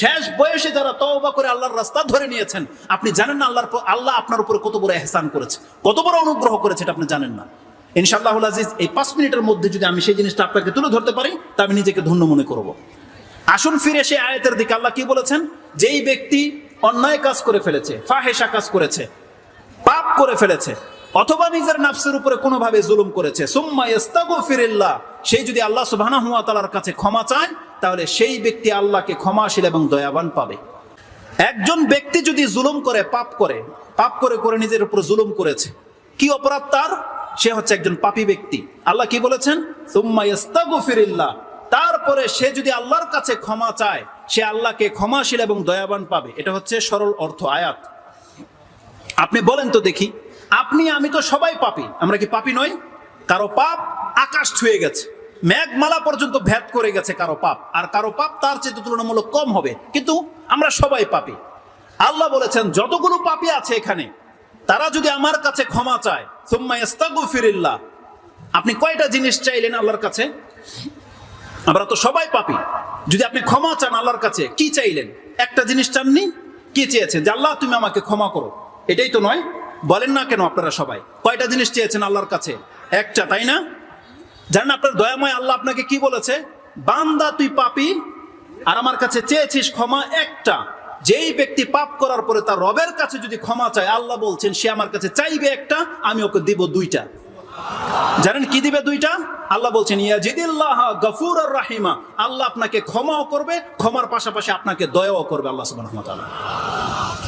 শেষ বয়সে যারা তওবা করে আল্লাহর রাস্তা ধরে নিয়েছেন, আপনি জানেন না আল্লাহ আপনার উপরে কত বড় ইহসান করেছে, কত বড় অনুগ্রহ করেছে, এটা আপনি জানেন না। ইনশাআল্লাহুল আজিজ এই 5 মিনিটের মধ্যে যদি আমি সেই জিনিসটা আপনাকে তুলে ধরতে পারি, তা আমি নিজেকে ধন্য মনে করব। আসুন ফিরে সেই আয়াতের দিকে। আল্লাহ কি বলেছেন? যেই ব্যক্তি অন্যায় কাজ করে ফেলেছে, ফাহেশা কাজ করেছে, পাপ করে ফেলেছে, অথবা নিজের নাফসের উপরে কোনোভাবে জুলুম করেছে, সুম্মা ইস্তাগফিরিল্লাহ, সেই যদি আল্লাহ সুবহানাহু ওয়া তাআলার কাছে ক্ষমা চায়, তাহলে সেই ব্যক্তি আল্লাহকে ক্ষমাশীল এবং দয়াবান পাবে। একজন ব্যক্তি যদি জুলুম করে, পাপ করে নিজের উপর জুলুম করেছে, কি অপরাধ তার? সে হচ্ছে একজন পাপী ব্যক্তি। আল্লাহ কি বলেছেন? সুম্মা ইস্তাগফিরিল্লাহ, তারপরে সে যদি আল্লাহর কাছে ক্ষমা চায়, সে আল্লাহকে ক্ষমাশীল এবং দয়াবান পাবে। এটা হচ্ছে সরল অর্থ আয়াত। আপনি বলেন তো দেখি, আপনি আমি তো সবাই পাপী, আমরা কি পাপী নই? কারো পাপ আকাশ ছুঁয়ে গেছে, মেঘমালা পর্যন্ত ভেদ করে গেছে কারো পাপ, আর কারো পাপ তার চেয়ে তুলনামূলক কম হবে, কিন্তু আমরা সবাই পাপী। আল্লাহ বলেছেন যতগুলো পাপী আছে এখানে, তারা যদি আমার কাছে ক্ষমা চায়, সুম্মা ইস্তাগফিরিল্লাহ, আপনি কয়টা জিনিস চাইলেন আল্লাহর কাছে? আমরা তো সবাই পাপী। যদি আপনি ক্ষমা চান আল্লাহর কাছে, কি চাইলেন? একটা জিনিস চাননি? কি চেয়েছেন? যে আল্লাহ তুমি আমাকে ক্ষমা করো, এটাই তো নয়? বলেন না কেন আপনারা সবাই? কয়টা জিনিস চেয়েছেন আল্লাহর কাছে? একটা, তাই না? জানেন আপনার দয়াময় আল্লাহ আপনাকে কি বলেছে? বান্দা তুই পাপী আর আমার কাছে চেয়েছিস ক্ষমা একটা। যেই ব্যক্তি পাপ করার পরে তার রবের কাছে যদি ক্ষমা চায়, আল্লাহ বলছেন সে আমার কাছে চাইবে একটা, আমি ওকে দিব 2টা। জানেন কি দিবে 2টা? আল্লাহ বলছেন ইয়াজিদিল্লাহ গফুরুর রাহিমা, আল্লাহ আপনাকে ক্ষমাও করবে, ক্ষমার পাশাপাশি আপনাকে দয়াও করবে আল্লাহ সুবহানাহু ওয়া তাআলা।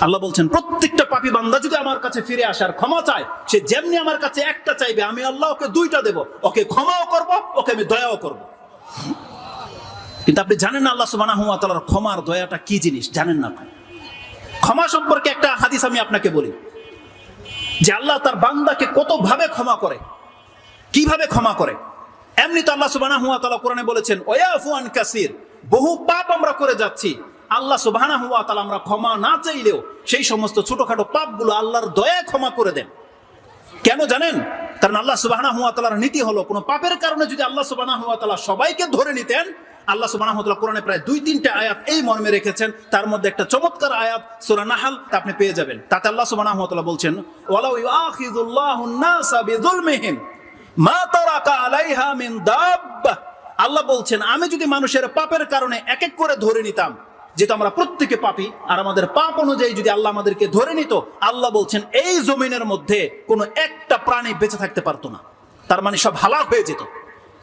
আল্লাহ বলছেন প্রত্যেকটা পাপী বান্দা যদি আমার কাছে ফিরে আসার ক্ষমা চায়, সে যেমনি আমার কাছে একটা চাইবে, আমি আল্লাহ ওকে 2টা দেব, ওকে ক্ষমাও করব, ওকে আমি দয়াও করব। কিন্তু আপনি জানেন না আল্লাহ সুবহানাহু ওয়া তাআলার ক্ষমার দয়াটা কি জিনিস? জানেন না। ক্ষমা সম্পর্কে একটা হাদিস আমি আপনাকে বলি, যে আল্লাহ তার বান্দাকে কত ভাবে ক্ষমা করে, কিভাবে ক্ষমা করে। এমনি তো আল্লাহ সুবহানাহু ওয়া তাআলা কোরআনে বলেছেন ওয়ায়াফু আন কাসির, বহু পাপ আমরা করে যাচ্ছি, আল্লাহ সুবহানাহু ওয়া তাআলা আমরা ক্ষমা না চাইলেও সেই সমস্ত ছোটখাটো পাপগুলো আল্লাহর দয়ায় ক্ষমা করে দেন। কেন জানেন? কারণ আল্লাহ সুবহানাহু ওয়া তাআলার নীতি হলো, কোনো পাপের কারণে যদি আল্লাহ সুবহানাহু ওয়া তাআলা সবাইকে ধরে নিতেন, আল্লাহ সুবহানাহু ওয়া তাআলা কোরআনে প্রায় 2-3টা আয়াত এই মর্মে রেখেছেন। তার মধ্যে একটা চমৎকার আয়াত সূরা নাহল আপনি পেয়ে যাবেন। তাতে আল্লাহ সুবহানাহু ওয়া তাআলা বলছেন ওয়ালাউ ইউআখিযুল্লাহুন নাসা বিযুলমিহিম মা তারাকা আলাইহা মিন দাব্বাহ, আল্লাহ বলছেন আমি যদি মানুষের পাপের কারণে এক এক করে ধরে নিতাম, যেহেতু আমরা প্রত্যেকে পাপী, আর আমাদের পাপ অনুযায়ী যদি আল্লাহ আমাদেরকে ধরে নিত, আল্লাহ বলছেন এই জমিনের মধ্যে কোনো একটা প্রাণী বেঁচে থাকতে পারতো না, তার মানে সব হালাক হয়ে যেত।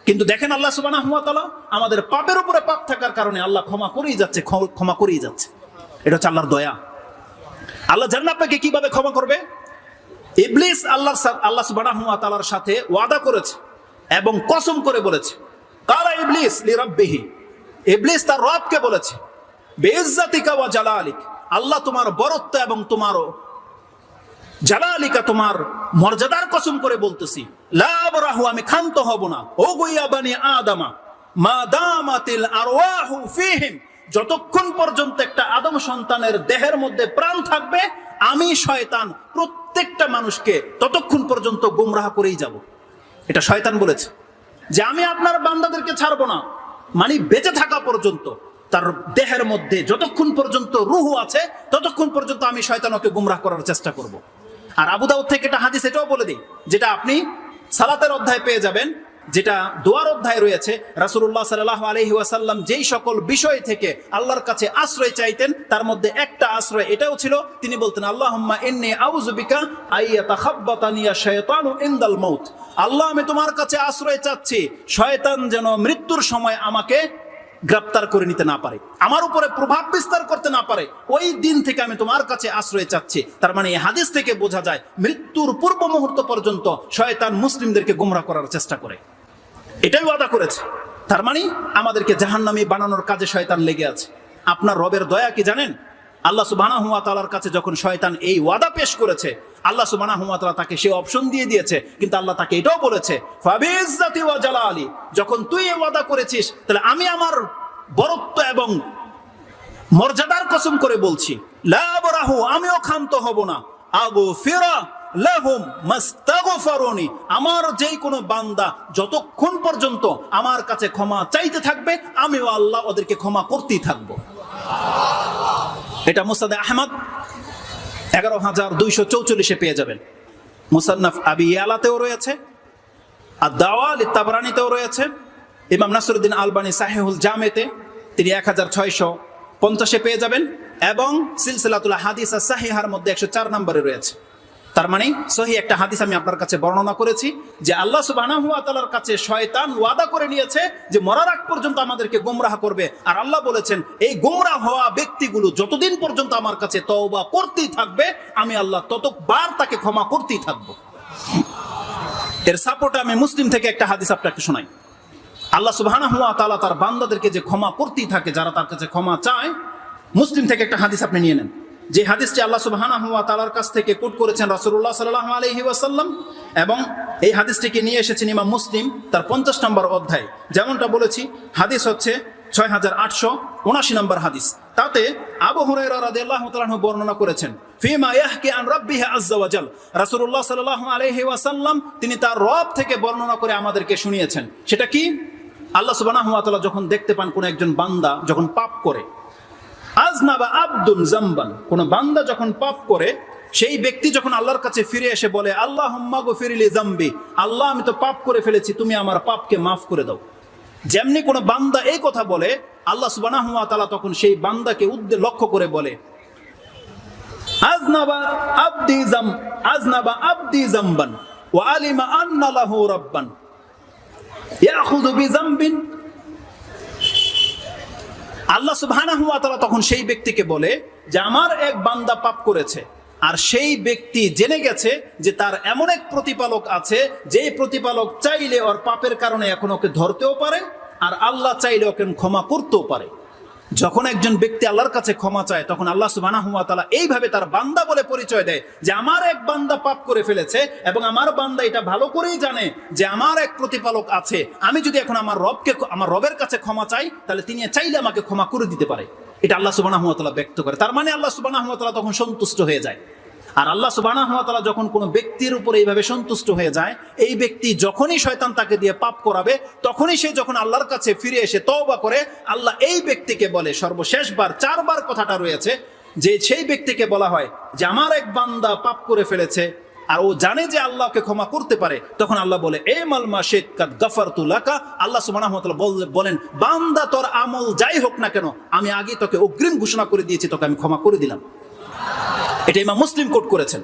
কিন্তু দেখেন আল্লাহ সুবহানাহু ওয়া তাআলা আমাদের পাপের উপরে পাপ থাকার কারণে আল্লাহ ক্ষমা করেই যাচ্ছে, ক্ষমা করেই যাচ্ছে। এটা হচ্ছে আল্লাহর দয়া। আল্লাহ জানেন আপনাকে কিভাবে ক্ষমা করবে? ইবলিস আল্লাহ সুবহানাহু ওয়া তাআলার সাথে ওয়াদা করেছে এবং কসম করে বলেছে, কালা ইবলিস লিরাব্বিহি, ইবলিস তার রবকে বলেছে বিইজ্জাতিকা ওয়া জালালিক, আল্লাহ তোমার বরত্ব এবং তোমার জালালিকা, তোমার মর্যাদার কসম করে বলতেছি, লা আবরাহু, আমি ক্ষান্ত হব না, ও গুইয়া বানি আদামা মা দামাতিল আরওয়াহু ফীহিম, যতক্ষণ পর্যন্ত একটা আদম সন্তানের দেহের মধ্যে প্রাণ থাকবে, আমি শয়তান প্রত্যেকটা মানুষকে ততক্ষণ পর্যন্ত গুমরাহ করেই যাব। এটা শয়তান বলেছে যে আমি আপনার বান্দাদেরকে ছাড়বো না, মানে বেঁচে থাকা পর্যন্ত, তার দেহের মধ্যে যতক্ষণ পর্যন্ত রূহ আছে ততক্ষণ পর্যন্ত আমি শয়তানকে গুমরাহ করার চেষ্টা করব। আর আবু দাউদ থেকে একটা হাদিস এটাও বলে দিই, যেটা আপনি সালাতের অধ্যায় পেয়ে যাবেন, যেটা দোয়ার অধ্যায় রয়েছে। রাসূলুল্লাহ সাল্লাল্লাহু আলাইহি ওয়াসাল্লাম যেই সকল বিষয় থেকে আল্লাহর কাছে আশ্রয় চাইতেন, তার মধ্যে একটা আশ্রয় এটাও ছিল, তিনি বলতেন আল্লাহুম্মা ইন্নী আউযু বিকা আইয়াতাখাব্বাতানিয়া শায়তানু ইনদাল মাউত, আল্লাহ আমি তোমার কাছে আশ্রয় চাচ্ছি, শয়তান যেন মৃত্যুর সময় আমাকে গ্রেফতার করে নিতে না পারে, আমার উপরে প্রভাব বিস্তার করতে না পারে, ওই দিন থেকে আমি তোমার কাছে আশ্রয় চাচ্ছি। তার মানে এই হাদিস থেকে বোঝা যায় মৃত্যুর পূর্ব মুহূর্ত পর্যন্ত শয়তান মুসলিমদেরকে গোমরাহ করার চেষ্টা করে, এটাই ওয়াদা করেছে। তার মানে আমাদেরকে জাহান্নামী বানানোর কাজে শয়তান লেগে আছে। আপনার রবের দয়া কি জানেন? আল্লাহ সুবহানাহু ওয়া তাআলার কাছে যখন শয়তান এই ওয়াদা পেশ করেছে, আল্লাহ সুবহানাহু ওয়া তাআলা তাকে সেই অপশন দিয়ে দিয়েছে, কিন্তু আল্লাহ তাকে এটাও বলেছে ফাবিইজ্জাতি ওয়া জালালি, যখন তুই এই ওয়াদা করেছিস, তাহলে আমি আমার বরত্ব এবং মর্যাদার কসম করে বলছি, লা আবরাহু, আমিও ক্ষান্ত হব না, আগফিরা লাহুম মাস্তাগফারুনি, আমার যেই কোনো বান্দা যতক্ষণ পর্যন্ত আমার কাছে ক্ষমা চাইতে থাকবে, আমিও আল্লাহ ওদেরকে ক্ষমা করতেই থাকবো। এটা মুসনাদে আহমদ 11,244 পেয়ে যাবেন। মুসান্নাফ আবি ইয়ালাতেও রয়েছে, আর দাওয়া লিত-তাবরানীতেও রয়েছে। ইমাম নাসিরউদ্দিন আলবানী সাহিহুল জামেতে তিনি 1650 পেয়ে যাবেন, এবং সিলসিলাতুল হাদিস আস-সাহিহার মধ্যে 104 নম্বরে রয়েছে। তার মানে সহিহ একটা হাদিস আমি আপনার কাছে বর্ণনা করেছি যে আল্লাহ সুবহানাহু ওয়া তাআলার কাছে শয়তান ওয়াদা করে নিয়েছে যে মরার আগ পর্যন্ত আমাদেরকে গোমরাহ করবে, আর আল্লাহ বলেছেন এই গোমরাহ হওয়া ব্যক্তিগুলো যতদিন পর্যন্ত আমার কাছে তওবা করতেই থাকবে আমি আল্লাহ ততবার তাকে ক্ষমা করতেই থাকবো। এর সাপোর্টে আমি মুসলিম থেকে একটা হাদিস আপনাকে শোনাই। আল্লাহ সুবহানাহু ওয়া তাআলা তার বান্দাদেরকে যে ক্ষমা করতেই থাকে যারা তার কাছে ক্ষমা চায়, মুসলিম থেকে একটা হাদিস আপনি নিয়ে নেন, যে হাদিসটি আল্লাহ সুবহানাহু ওয়া তাআলার কাছ থেকে কোট করেছেন রাসূলুল্লাহ সাল্লাল্লাহু আলাইহি ওয়াসাল্লাম, এবং এই হাদিসটিকে নিয়ে এসেছেন ইমাম মুসলিম তার 50 নম্বর অধ্যায়। যেমনটা বলেছি হাদিস হচ্ছে 6879 নম্বর হাদিস। তাতে আবু হুরায়রা রাদিয়াল্লাহু তাআলা আনহু বর্ণনা করেছেন ফিমা ইয়াহকি আন রাব্বিহি আযজা ওয়া জাল, রাসূলুল্লাহ সাল্লাল্লাহু আলাইহি ওয়াসাল্লাম তিনি তার রব থেকে বর্ণনা করে আমাদেরকে শুনিয়েছেন। সেটা কি? আল্লাহ সুবহানাহু ওয়া তাআলা যখন দেখতে পান কোন একজন বান্দা যখন পাপ করে, আজনাবা আবদুন জামবান, কোন বান্দা যখন পাপ করে, সেই ব্যক্তি যখন আল্লাহর কাছে ফিরে এসে বলে আল্লাহুম্মা গফিরলি জামবি, আল্লাহ আমি তো পাপ করে ফেলেছি, তুমি আমার পাপকে মাফ করে দাও। যেমনি কোন বান্দা এই কথা বলে, আল্লাহ সুবহানাহু ওয়া তাআলা তখন সেই বান্দাকে লক্ষ্য করে বলে আজনাবা আবদি জামবান ওয়া আলিমা আন্না লাহু রাব্বান ইয়াখুযু বিজামবিন। আল্লাহ সুবহানাহু ওয়া তাআলা তখন সেই ব্যক্তিকে বলে যে আমার এক বান্দা পাপ করেছে, আর সেই ব্যক্তি জেনে গেছে যে তার এমন এক প্রতিপালক আছে যে প্রতিপালক চাইলে ওর পাপের কারণে এখন ওকে ধরতেও পারে, আর আল্লাহ চাইলে ওকে ক্ষমা করতেও পারে। যখন একজন ব্যক্তি আল্লাহর কাছে ক্ষমা চায় তখন আল্লাহ সুবহানাহু ওয়া তাআলা এইভাবে তার বান্দা বলে পরিচয় দেয় যে আমার এক বান্দা পাপ করে ফেলেছে, এবং আমার বান্দা এটা ভালো করেই জানে যে আমার এক প্রতিপালক আছে, আমি যদি এখন আমার রবের কাছে ক্ষমা চাই তাহলে তিনি চাইলে আমাকে ক্ষমা করে দিতে পারে। এটা আল্লাহ সুবহানাহু ওয়া তাআলা ব্যক্ত করে। তার মানে আল্লাহ সুবহানাহু ওয়া তাআলা তখন সন্তুষ্ট হয়ে যায়। আর আল্লাহ সুবহানাহু ওয়া তাআলা যখন কোনো ব্যক্তির উপর এইভাবে সন্তুষ্ট হয়ে যায়, এই ব্যক্তি যখনই শয়তান তাকে দিয়ে পাপ করাবে তখনই সে যখন আল্লাহর কাছে ফিরে এসে তওবা করে, আল্লাহ এই ব্যক্তিকে বলে, সর্বশেষবার 4 বার কথাটা রয়েছে যে সেই ব্যক্তিকে বলা হয় যে আমার এক বান্দা পাপ করে ফেলেছে আর ও জানে যে আল্লাহকে ক্ষমা করতে পারে, তখন আল্লাহ বলে এ মাল মাশিদ কাদ গাফারতু লাকা, আল্লাহ সুবহানাহু ওয়া তাআলা বলেন বান্দা তোর আমল যাই হোক না কেন আমি আগে তোকে অগ্রিম ঘোষণা করে দিয়েছি, তোকে আমি ক্ষমা করে দিলাম। এটা ইমাম মুসলিম কোট করেছেন।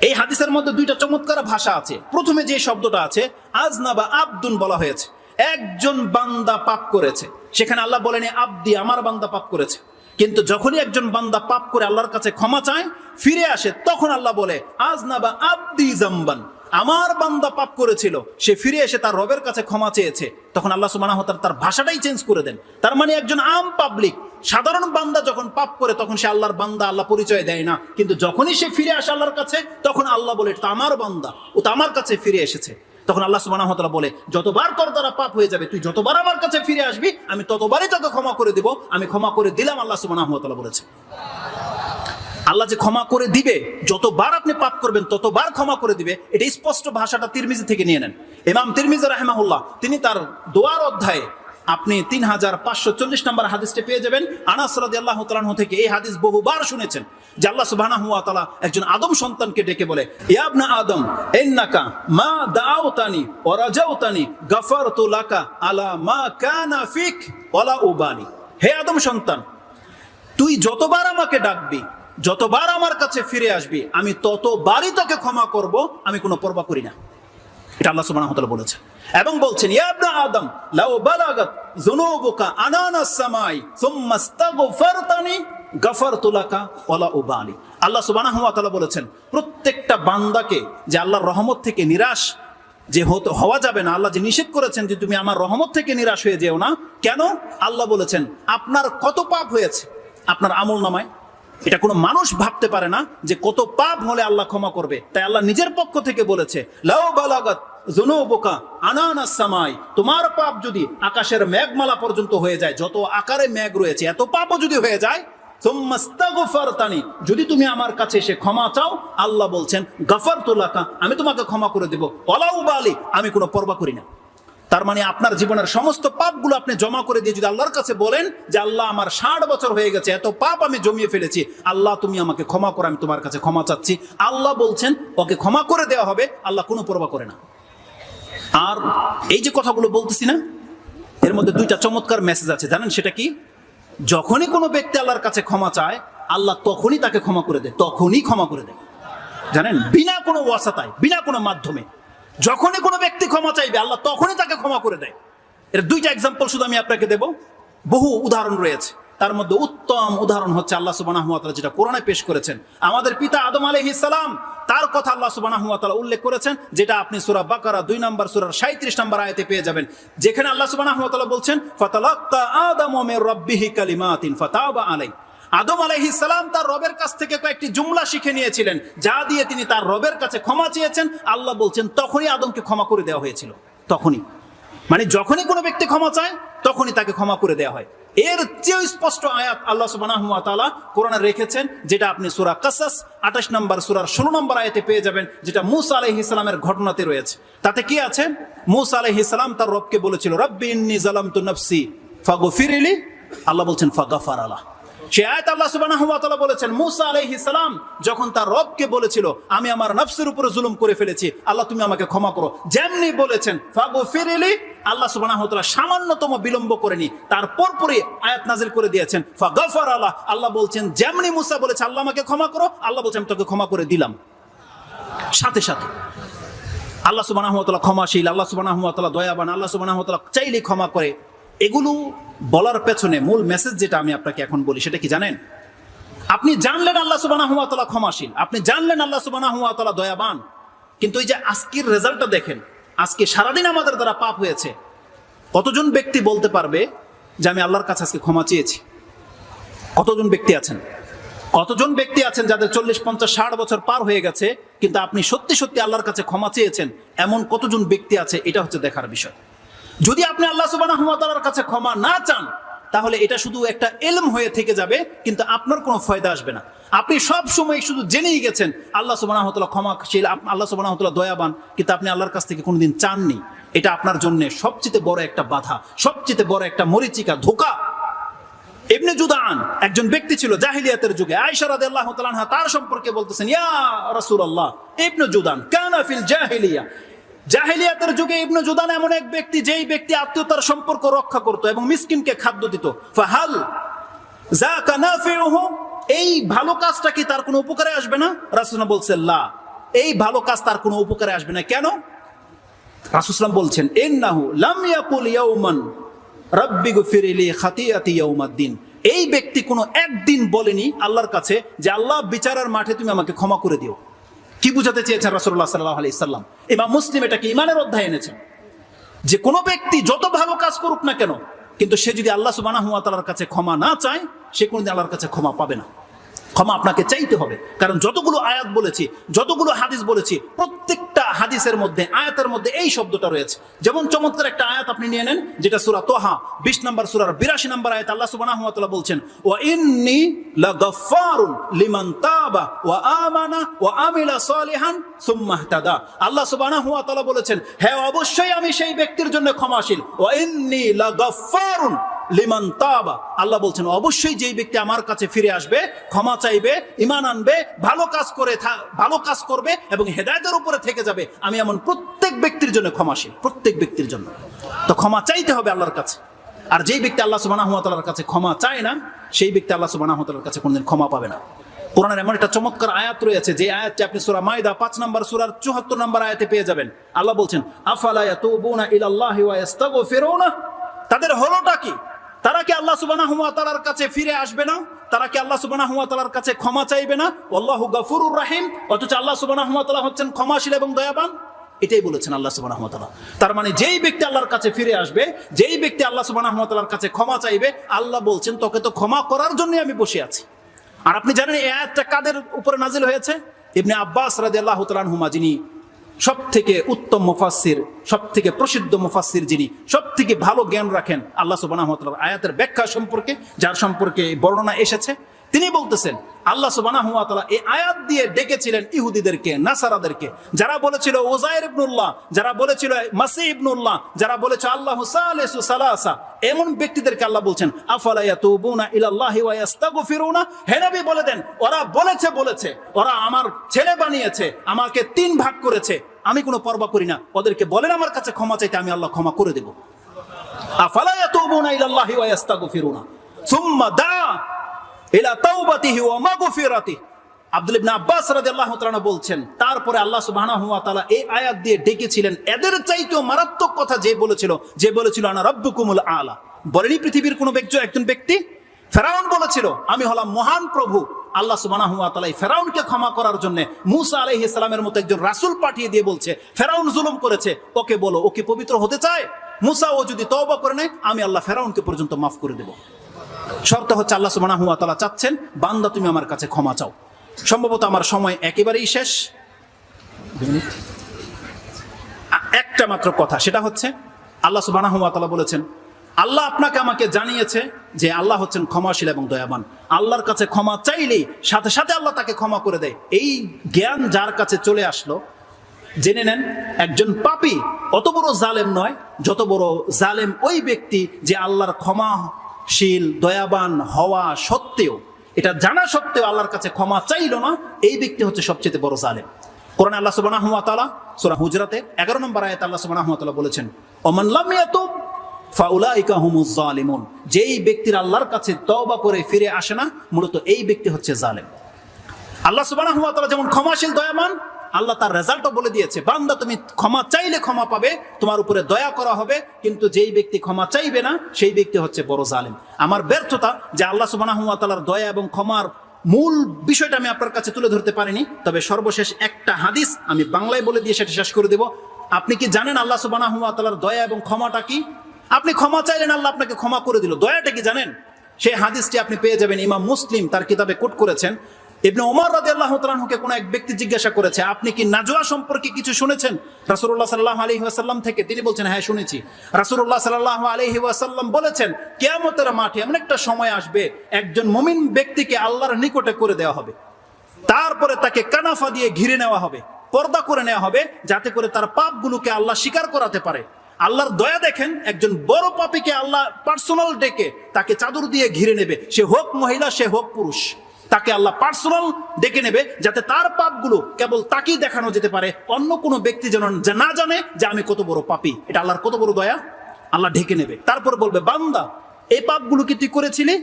এই হাদিসের মধ্যে 2টা চমৎকার ভাষা আছে। প্রথমে যে শব্দটা আছে আজনাবা আবদুন বলা হয়েছে, একজন বান্দা পাপ করেছে, সেখানে আল্লাহ বলেন আবদি আমার বান্দা পাপ করেছে। কিন্তু যখনই একজন বান্দা পাপ করে আল্লাহর কাছে ক্ষমা চায় ফিরে আসে তখন আল্লাহ বলে আজনাবা আবদি জামবান, আমার বান্দা পাপ করেছিল, সে ফিরে এসে তার রবের কাছে ক্ষমা চেয়েছে, তখন আল্লাহ সুবহানাহু ওয়া তাআলা তার ভাষাটাই চেঞ্জ করে দেন। তার মানে একজন আম পাবলিক সাধারণ বান্দা যখন পাপ করে তখন সে আল্লাহর বান্দা, আল্লাহ পরিচয় দেয় না, কিন্তু যখনই সে ফিরে আসে আল্লাহর কাছে তখন আল্লাহ বলে এটা আমার বান্দা, ও তো আমার কাছে ফিরে এসেছে। তখন আল্লাহ সুবহানাহু ওয়া তাআলা বলে যতবার তোর দ্বারা পাপ হয়ে যাবে তুই যতবার আমার কাছে ফিরে আসবি আমি ততবারই তোকে ক্ষমা করে দিব, আমি ক্ষমা করে দিলাম, আল্লাহ সুবহানাহু ওয়া তাআলা বলেছে। আল্লাহ যে ক্ষমা করে দিবে, যতবার আপনি পাপ করবেন ততবার ক্ষমা করে দিবে, এটা স্পষ্ট ভাষাটা তিরমিজি থেকে নিয়ে নেন। ইমাম তিরমিজি রাহিমাহুল্লাহ তিনি তার দোয়ার অধ্যায়ে আপনি 3540 নম্বর হাদিসটা পেয়ে যাবেন। আনাস রাদিয়াল্লাহু তাআলা আনহু থেকে এই হাদিস বহুবার শুনেছেন যে আল্লাহ সুবহানাহু ওয়া তাআলা একজন আদম সন্তানকে ডেকে বলে ইয়া ইবনা আদম ইন্নাকা মা দাআউতানি ওয়া রাজাউতানি গাফারতু লাকা আলা মা কানা ফিক ওয়ালা উবালি, হে আদম সন্তান তুই যতবার আমাকে ডাকবি, যতবার আমার কাছে ফিরে আসবি আমি ততবারই তোকে ক্ষমা করব, আমি কোনো পরোয়া করি না। এটা আল্লাহ সুবহানাহু ওয়া তাআলা বলেছেন। এবং বলছেন ইয়া ইবনা আদম লাউ বালাগাত যুনুবুকা আনানাস সামাই সুম্মা ইস্তাগফারতানি গাফারতু লাকা ওয়ালা উবালি। আল্লাহ সুবহানাহু ওয়া তাআলা বলেছেন প্রত্যেকটা বান্দাকে যে আল্লাহর রহমত থেকে নিরাশ যে হওয়া যাবে না, আল্লাহ যে নিষেধ করেছেন যে তুমি আমার রহমত থেকে নিরাশ হয়ে যেও না, কেন? আল্লাহ বলেছেন আপনার কত পাপ হয়েছে আপনার আমল নামায়, এটা কোনো মানুষ ভাবতে পারে না যে কত পাপ হলে আল্লাহ ক্ষমা করবে। তাই আল্লাহ নিজের পক্ষ থেকে বলেছে লাউ বালাগাত যুনুবুকা আনানাস সামাই, তোমার পাপ যদি আকাশের মেঘমালা পর্যন্ত হয়ে যায়, যত আকারে মেঘ রয়েছে এত পাপও যদি হয়ে যায়, সুম্মা ইস্তাগফারতানি, যদি তুমি আমার কাছে এসে ক্ষমা চাও, আল্লাহ বলছেন গাফারতু লাকা, আমি তোমাকে ক্ষমা করে দেব, ওয়ালা উবালি, আমি কোনো পরোয়া করি না। তার মানে আপনার জীবনের সমস্ত পাপগুলো আপনি জমা করে দিয়ে যদি আল্লাহর কাছে বলেন যে আল্লাহ আমার 60 বছর হয়ে গেছে, এত পাপ আমি জমিয়ে ফেলেছি, আল্লাহ তুমি আমাকে ক্ষমা করো, আমি তোমার কাছে ক্ষমা চাচ্ছি, আল্লাহ বলছেন ওকে ক্ষমা করে দেওয়া হবে। আল্লাহ কোনো পরোয়া করে না। আর এই যে কথাগুলো বলতেছি না, এর মধ্যে দুইটা চমৎকার মেসেজ আছে, জানেন সেটা কি? যখনই কোনো ব্যক্তি আল্লাহর কাছে ক্ষমা চায়, আল্লাহ তখনই তাকে ক্ষমা করে দেয়, তখনই ক্ষমা করে দেয়, জানেন, বিনা কোনো ওয়াসাতায়, বিনা কোনো মাধ্যমে। যখনই কোনো ব্যক্তি ক্ষমা চাইবে, আল্লাহ তখনই তাকে ক্ষমা করে দেয়। এর দুইটা এক্সাম্পল শুধু আমি আপনাকে দেব, বহু উদাহরণ রয়েছে। তার মধ্যে উত্তম উদাহরণ হচ্ছে আল্লাহ সুবহানাহু ওয়া তাআলা যেটা কোরআনে পেশ করেছেন, আমাদের পিতা আদম আলাইহিস সালাম, তার কথা আল্লাহ সুবহানাহু ওয়া তাআলা উল্লেখ করেছেন, যেটা আপনি সূরা বাকারা 2 নম্বর সূরার 37 নম্বর আয়াতে পেয়ে যাবেন, যেখানে আল্লাহ সুবহানাহু ওয়া তাআলা বলছেন ফাতালাক্কা আদামু মির রাব্বিহি কালিমাতিন ফাতাবা আলাইহি। আদম আলাইহিস সালাম তার রবের কাছ থেকে কয়েকটি জুমলা শিখে নিয়েছিলেন, যা দিয়ে তিনি তার রবের কাছে ক্ষমা চেয়েছেন। আল্লাহ বলছেন তখনই আদমকে ক্ষমা করে দেওয়া হয়েছিল, তখনই। মানে যখনই কোনো ব্যক্তি ক্ষমা চায়, তখনই তাকে ক্ষমা করে দেওয়া হয়। এর চেয়ে স্পষ্ট আয়াত আল্লাহ সুবহানাহু ওয়া তাআলা কোরআনে রেখেছেন, যেটা আপনি সূরা কাসাস 28 নম্বর সূরার 16 নম্বর আয়াতে পেয়ে যাবেন, যেটা মূসা আলাইহিস সালামের ঘটনাতে রয়েছে। তাতে কি আছে? মূসা আলাইহিস সালাম তার রবকে বলেছিল, রব্বি ইন্নী যালামতু নাফসি ফাগফিরলি। আল্লাহ বলছেন ফাগাফারা লাহ। সে আয়াত আল্লাহ সুবহানাহু ওয়া তাআলা বলেছেন, মূসা আলাইহিস সালাম যখন তার রবকে বলেছিল, আমি আমার নফসের উপরে জুলুম করে ফেলেছি, আল্লাহ তুমি আমাকে ক্ষমা করো, যেমনি বলেছেন ফাগফিরলি, আল্লাহ সুবহানাহু ওয়া তাআলা সামান্যতম বিলম্ব করেনি, তার পরপরই আয়াত নাজিল করে দিয়েছেন ফাগাফারা লাহ। আল্লাহ বলছেন যেমনি মূসা বলেছে আল্লাহ আমাকে ক্ষমা করো, আল্লাহ বলছেন আমি তোকে ক্ষমা করে দিলাম। সাথে সাথে আল্লাহ সুবহানাহু ওয়া তাআলা ক্ষমাশীল, আল্লাহ সুবহানাহু ওয়া তাআলা দয়াবান, আল্লাহ সুবহানাহু ওয়া তাআলা চাইলে ক্ষমা করে। এগুলো বলার পেছনে মূল মেসেজ যেটা আমি আপনাকে এখন বলি, সেটা কি জানেন? আপনি জানলেন আল্লাহ সুবহানাহু ওয়া তাআলা ক্ষমাশীল, আপনি জানলেন আল্লাহ সুবহানাহু ওয়া তাআলা দয়াবান, কিন্তু এই যে আজকের রেজাল্টটা দেখেন, আজকে সারাদিন আমাদের দ্বারা পাপ হয়েছে। কতজন ব্যক্তি বলতে পারবে যে আমি আল্লাহর কাছে আজকে ক্ষমা চেয়েছি? কতজন ব্যক্তি আছেন? কতজন ব্যক্তি আছেন যাদের 40, 50, 60 বছর পার হয়ে গেছে, কিন্তু আপনি সত্যি সত্যি আল্লাহর কাছে ক্ষমা চেয়েছেন? এমন কতজন ব্যক্তি আছে? এটা হচ্ছে দেখার বিষয়। যদি আপনি আল্লাহ সুবহানাহু ওয়া তাআলার কাছে ক্ষমা না চান, তাহলে এটা শুধু একটা ইলম হয়ে থেকে যাবে, কিন্তু আপনার কোনো ফায়দা আসবে না। আপনি সব সময় শুধু জেনেই গেছেন আল্লাহ সুবহানাহু ওয়া তাআলা ক্ষমাশীল, আল্লাহ সুবহানাহু ওয়া তাআলা দয়াবান, কিন্তু আপনি আল্লাহর কাছ থেকে কোনোদিন চাননি। এটা আপনার জন্য সবচেয়ে বড় একটা বাধা, সবচেয়ে বড় একটা মরিচিকা, ধোঁকা। ইবনে জুদান একজন ব্যক্তি ছিল জাহিলিয়াতের যুগে। আয়েশা রাদিয়াল্লাহু তাআলা আনহা তার সম্পর্কে বলতেছেন, ইয়া রাসূলুল্লাহ, ইবনে জুদান কানা ফিল জাহিলিয়া। জাহিলিয়াতের যুগে ইবনে জুদান এমন এক ব্যক্তি, যেই ব্যক্তি আত্মীয়তার সম্পর্ক রক্ষা করত এবং মিসকিনকে খাদ্য দিত। ফাহাল যাকা নাফিউহু, এই ভালো কাজটা কি তার কোনো উপকারে আসবে না? রাসূলুল্লাহ বলছেন লা, এই ভালো কাজ তার কোনো উপকারে আসবে না। কেন? রাসূলুল্লাহ বলছেন ইন্নাহু লাম ইয়াকুল ইয়াওমান রাব্বি গফিরলি খাতিয়াতি ইয়াউমাদ্দিন। এই ব্যক্তি কোনো একদিন বলেনি আল্লাহর কাছে যে আল্লাহ বিচারের মাঠে তুমি আমাকে ক্ষমা করে দিও। কি বুঝাতে চেয়েছেন রাসূলুল্লাহ সাল্লাল্লাহু আলাইহি সাল্লাম? ইমাম মুসলিম এটাকে ঈমানের অধ্যায়ে এনেছেন, যে কোনো ব্যক্তি যত ভালো কাজ করুক না কেন, কিন্তু সে যদি আল্লাহ সুবহানাহু ওয়া তাআলার কাছে ক্ষমা না চায়, সে কোনোদিন আল্লাহর কাছে ক্ষমা পাবে না। ক্ষমা আপনাকে চাইতে হবে, কারণ যতগুলো আয়াত বলেছি, যতগুলো হাদিস বলেছি, প্রত্যেকটা হাদিসের মধ্যে, আয়াতের মধ্যে এই শব্দটা রয়েছে। যেমন চমৎকার একটা আয়াত আপনি নিয়ে নেন, যেটা সূরা তোহা 20 নম্বর সূরার 82 নম্বর আয়াত আল্লাহ সুবহানাহু ওয়া তাআলা বলছেন, ওয়া ইন্নী লাগাফফারুন লিমান তাবা ওয়া আমানা ওয়া আমিলা সালিহান সুম্মা ইহতাদা। আল্লাহ সুবহানাহু ওয়া তাআলা বলেছেন, হ্যাঁ অবশ্যই আমি সেই ব্যক্তির জন্য ক্ষমাশীল। ওয়া ইন্নী লাগাফফারুন লিমান তাবা, আল্লাহ বলছেন অবশ্যই যেই ব্যক্তি আমার কাছে ফিরে আসবে, ক্ষমা চাইবে, ঈমান আনবে, ভালো কাজ করবে এবং হেদায়েতের উপরে থেকে যাবে, আমি এমন প্রত্যেক ব্যক্তির জন্য ক্ষমাশীল, প্রত্যেক ব্যক্তির জন্য। তো ক্ষমা চাইতে হবে আল্লাহর কাছে। আর যেই ব্যক্তি আল্লাহ সুবহানাহু ওয়া তাআলার কাছে ক্ষমা চায় না, সেই ব্যক্তি আল্লাহ সুবহানাহু ওয়া তাআলার কাছে কোনদিন ক্ষমা পাবে না। কোরআনের এমন একটা চমৎকার আয়াত রয়েছে, যে আয়াতটি আপনি সূরা মাইদা 5 নম্বর সূরার 74 নম্বর আয়াতে পেয়ে যাবেন। আল্লাহ বলছেন, আফালা ইয়াতুবুনা ইলাল্লাহি ওয়া ইস্তাগফিরুনা। তাদের হলোটা কি? তারা কি আল্লাহ সুবহানাহু ওয়া তাআলার কাছে ফিরে আসবে না? তারা কি আল্লাহ সুবহানাহু ওয়া তাআলার কাছে ক্ষমা চাইবে না? আল্লাহু গফুরুর রহিম, অথচ আল্লাহ সুবহানাহু ওয়া তাআলা হচ্ছেন ক্ষমাশীল এবং দয়াবান। এটাই বলেছেন আল্লাহ সুবহানাহু ওয়া তাআলা। তার মানে যেই ব্যক্তি আল্লাহর কাছে ফিরে আসবে, যেই ব্যক্তি আল্লাহ সুবহানাহু ওয়া তাআলার কাছে ক্ষমা চাইবে, আল্লাহ বলছেন তোকে তো ক্ষমা করার জন্যই আমি বসে আছি। আর আপনি জানেন এই আয়াতটা কাদের উপরে নাজিল হয়েছে? ইবনে আব্বাস রাদিয়াল্লাহু তাআলা আনহুমা, যিনি সব থেকে উত্তম মুফাসসির, সব থেকে প্রসিদ্ধ মুফাসসির, যিনি সব থেকে ভালো জ্ঞান রাখেন আল্লাহ সুবহানাহু ওয়া তাআলার আয়াতের ব্যাখ্যা সম্পর্কে, যার সম্পর্কে বর্ণনা এসেছে, তিনি বলতেছেন আল্লাহ সুবহানাহু ওয়া তাআলা এই আয়াত দিয়ে ডেকেছিলেন ইহুদিদেরকে, নাসারাদেরকে, যারা বলেছিল উযাইর ইবনুল্লাহ, যারা বলেছিল মাসীহ ইবনুল্লাহ, যারা বলেছিল আল্লাহু সালিসু সালাসা, এমন ব্যক্তিদেরকে আল্লাহ বলছেন আফালা ইয়াতুবুনা ইলাল্লাহি ওয়া ইস্তাগফিরুনা। হে নবী বলে দেন, ওরা বলেছে ওরা আমার ছেলে বানিয়েছে, আমাকে 3 ভাগ করেছে, আমি কোনো পরোয়া করি না, ওদেরকে বলেন আমার কাছে ক্ষমা চাইতে, আমি আল্লাহ ক্ষমা করে দেব। আফালা ইয়াতুবুনা ইলাল্লাহি ওয়া ইস্তাগফিরুনা সুম্মা দা ইলা তাওবাতিহি ওয়া মাগফিরাতিহি। আব্দুল্লাহ ইবনে আব্বাস রাদিয়াল্লাহু তাআলা বলছেন, তারপরে আল্লাহ সুবহানাহু ওয়া তাআলা এই আয়াত দিয়ে ডেকেছিলেন এদের চাইতেও মারাত্মক কথা যে বলেছিল আনা রাব্বুকুমুল আলা। বলেনি পৃথিবীর কোন একজন ব্যক্তি? ফেরাউন বলেছিল আমি হলাম মহান প্রভু। আল্লাহ সুবহানাহু ওয়া তাআলা ফেরাউনকে ক্ষমা করার জন্য মূসা আলাইহিস সালামের মতো একজন রাসূল পাঠিয়ে দিয়ে বলছে ফেরাউন জুলুম করেছে, ওকে বলো, ও কি পবিত্র হতে চায়? মূসা ও যদি তওবা করে নেয়, আমি আল্লাহ ফেরাউনকে পর্যন্ত মাফ করে দেব। শর্ত হচ্ছে আল্লাহ সুবহানাহু ওয়া তাআলা চাচ্ছেন বান্দা তুমি আমার কাছে ক্ষমা চাও। সম্ভবত আমার সময় একেবারেই শেষ। একটা মাত্র কথা, সেটা হচ্ছে আল্লাহ সুবহানাহু ওয়া তাআলা বলেছেন আল্লাহ আপনাকে আমাকে জানিয়েছে যে আল্লাহ হচ্ছেন ক্ষমাশীল এবং দয়াবান। আল্লাহর কাছে ক্ষমা চাইলেই সাথে সাথে আল্লাহ তাকে ক্ষমা করে দেয়। এই জ্ঞান যার কাছে চলে আসলো, জেনে নেন একজন পাপী অত বড় জালেম নয়, যত বড় জালেম ওই ব্যক্তি যে আল্লাহর ক্ষমাশীল দয়াবান হওয়া সত্ত্বেও, এটা জানা সত্ত্বেও আল্লাহর কাছে ক্ষমা চাইল না, এই ব্যক্তি হচ্ছে সবচেয়ে বড় জালেম। কোরআনে আল্লাহ সুবহানাহু ওয়া তাআলা সূরা হুজরাতে 11 নম্বর আয়াতে আল্লাহ সুবহানাহু ওয়া তাআলা বলেছেন ওমান লাম ইয়াতুব ফাউলাইকা হুমুজ জালিমুন। যেই ব্যক্তির আল্লাহর কাছে তওবা করে ফিরে আসে না, মূলত এই ব্যক্তি হচ্ছে জালেম। আল্লাহ সুবহানাহু ওয়া তাআলা যেমন ক্ষমাশীল দয়াবান, আল্লাহ তার রেজাল্টও বলে দিয়েছে, বান্দা তুমি ক্ষমা চাইলে ক্ষমা পাবে, তোমার উপরে দয়া করা হবে। কিন্তু যেই ব্যক্তি ক্ষমা চাইবে না, সেই ব্যক্তি হচ্ছে বড় জালেম। আমার ব্যর্থতা যে আল্লাহ সুবহানাহু ওয়া তাআলার দয়া এবং ক্ষমার মূল বিষয়টা আমি আপনার কাছে তুলে ধরতে পারিনি। তবে সর্বশেষ একটা হাদিস আমি বাংলায় বলে দিয়ে সেটা শেষ করে দেব। আপনি কি জানেন আল্লাহ সুবহানাহু ওয়া তাআলার দয়া এবং ক্ষমাটা কি? আপনি ক্ষমা চাইলেন, আল্লাহ আপনাকে ক্ষমা করে দিল, দয়াটা কি জানেন? সেই হাদিসটি আপনি পেয়ে যাবেন, ইমাম মুসলিম তার কিতাবে কোট করেছেন। ইবনে ওমর রাদিয়াল্লাহু তাআলা আনহুকে কোন এক ব্যক্তি জিজ্ঞাসা করেছে আপনি কি নাজওয়া সম্পর্কে কিছু শুনেছেন রাসূলুল্লাহ সাল্লাল্লাহু আলাইহি ওয়াসাল্লাম থেকে? তিনি বলছেন হ্যাঁ শুনেছি। রাসূলুল্লাহ সাল্লাল্লাহু আলাইহি ওয়াসাল্লাম বলেছেন কিয়ামতের মাঠে এমন একটা সময় আসবে একজন মুমিন ব্যক্তিকে আল্লাহর নিকটে করে দেওয়া হবে, তারপরে তাকে কানাফা দিয়ে ঘিরে নেওয়া হবে, পর্দা করে নেওয়া হবে, যাতে করে তার পাপগুলোকে আল্লাহ স্বীকার করাতে পারে। আল্লাহর দয়া দেখেন, একজন বড় পাপীকে আল্লাহ পার্সোনাল ডেকে তাকে চাদর দিয়ে ঘিরে নেবে, সে হোক মহিলা সে হোক পুরুষ, তাকে আল্লাহ পার্সোনাল ডেকে নেবে যাতে তার পাপগুলো কেবল তাকেই দেখানো যেতে পারে, অন্য কোনো ব্যক্তি যেন না জানে যে আমি কত বড় পাপী। এটা আল্লাহর কত বড় দয়া। আল্লাহ ঢেকে নেবে, তারপর বলবে বান্দা এই পাপগুলো কি তুই করেছিলি?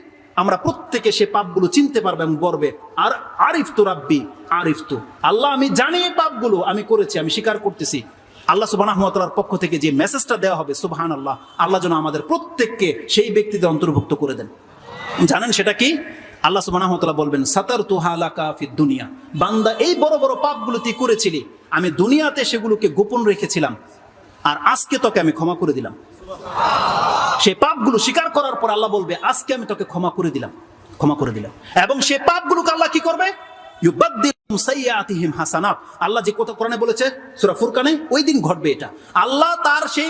আমরা প্রত্যেকে সে পাপগুলো চিনতে পারবে এবং বলবে আর আরিফতু রাব্বি আরিফতু, আল্লাহ আমি জানি এই পাপগুলো আমি করেছি, আমি স্বীকার করতেছি। আল্লাহ সুবহানাহু ওয়া তাআলার পক্ষ থেকে যে মেসেজটা দেওয়া হবে সুবহানাল্লাহ, আল্লাহ যেন আমাদের প্রত্যেককে সেই ব্যক্তিদের অন্তর্ভুক্ত করে দেন। জানেন সেটা কি? আল্লাহ সুবহানাহু ওয়া তাআলা বলবেন সাতারতুহা লাকা ফিদ দুনিয়া, বান্দা এই বড় বড় পাপগুলো তুই করেছিলি, আমি দুনিয়াতে সেগুলোকে গোপন রেখেছিলাম, আর আজকে তোকে আমি ক্ষমা করে দিলাম। সেই পাপগুলো স্বীকার করার পর আল্লাহ বলবে আজকে আমি তোকে ক্ষমা করে দিলাম। এবং সেই পাপগুলোকে আল্লাহ কি করবে? ইউবাদদিলুম সাইয়্যাতিহিম হাসানাত। আল্লাহ যে কথা কোরআনে বলেছে সূরা ফুরকানে, ওই দিন ঘটবে এটা। আল্লাহ তার সেই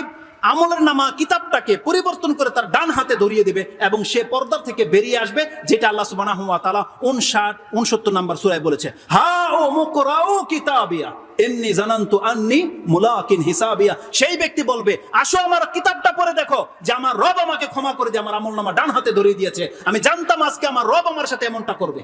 আমলের নামা কিতাবটাকে পরিবর্তন করে তার ডান হাতে ধরিয়ে দেবে এবং সে পর্দার থেকে বেরিয়ে আসবে, যেটা আল্লাহ সুবহানাহু ওয়া তাআলা 59 নম্বর সূরায় বলেছে হা ও মুকরাউ কিতাবিয়া ইন্নী জানান্তু আন্নী মুলাকিন হিসাবিয়া। সেই ব্যক্তি বলবে আসো আমার কিতাবটা পড়ে দেখো যে আমার রব আমাকে ক্ষমা করে দিয়ে আমার আমলনামা ডান হাতে ধরিয়ে দিয়েছে, আমি জানতাম আজকে আমার রব আমার সাথে এমনটা করবে।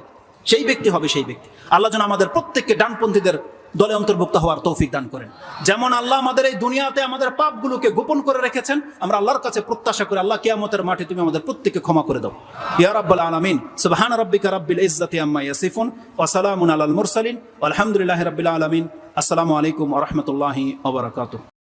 সেই ব্যক্তি হবে সেই ব্যক্তি। আল্লাহ যেন আমাদের প্রত্যেককে ডানপন্থীদের দলে অন্তর্ভুক্ত হওয়ার তৌফিক দান করেন। যেমন আল্লাহ আমাদের এই দুনিয়াতে আমাদের পাপগুলোকে গোপন করে রেখেছেন, আমরা আল্লাহর কাছে প্রত্যাশা করি আল্লাহ কিয়ামতের মাঠে তুমি আমাদের প্রত্যেককে ক্ষমা করে দাও। ইয়া রাব্বাল আলামিন, সুবহান রাব্বিকা রাব্বিল ইজ্জাতি আম্মা ইয়াসিফুন ওয়া সালামুন আলাল মুরসালিন ওয়া আলহামদুলিল্লাহি রাব্বিল আলামিন। আসসালামু আলাইকুম ওয়া রাহমাতুল্লাহি ওয়া বারাকাতুহু।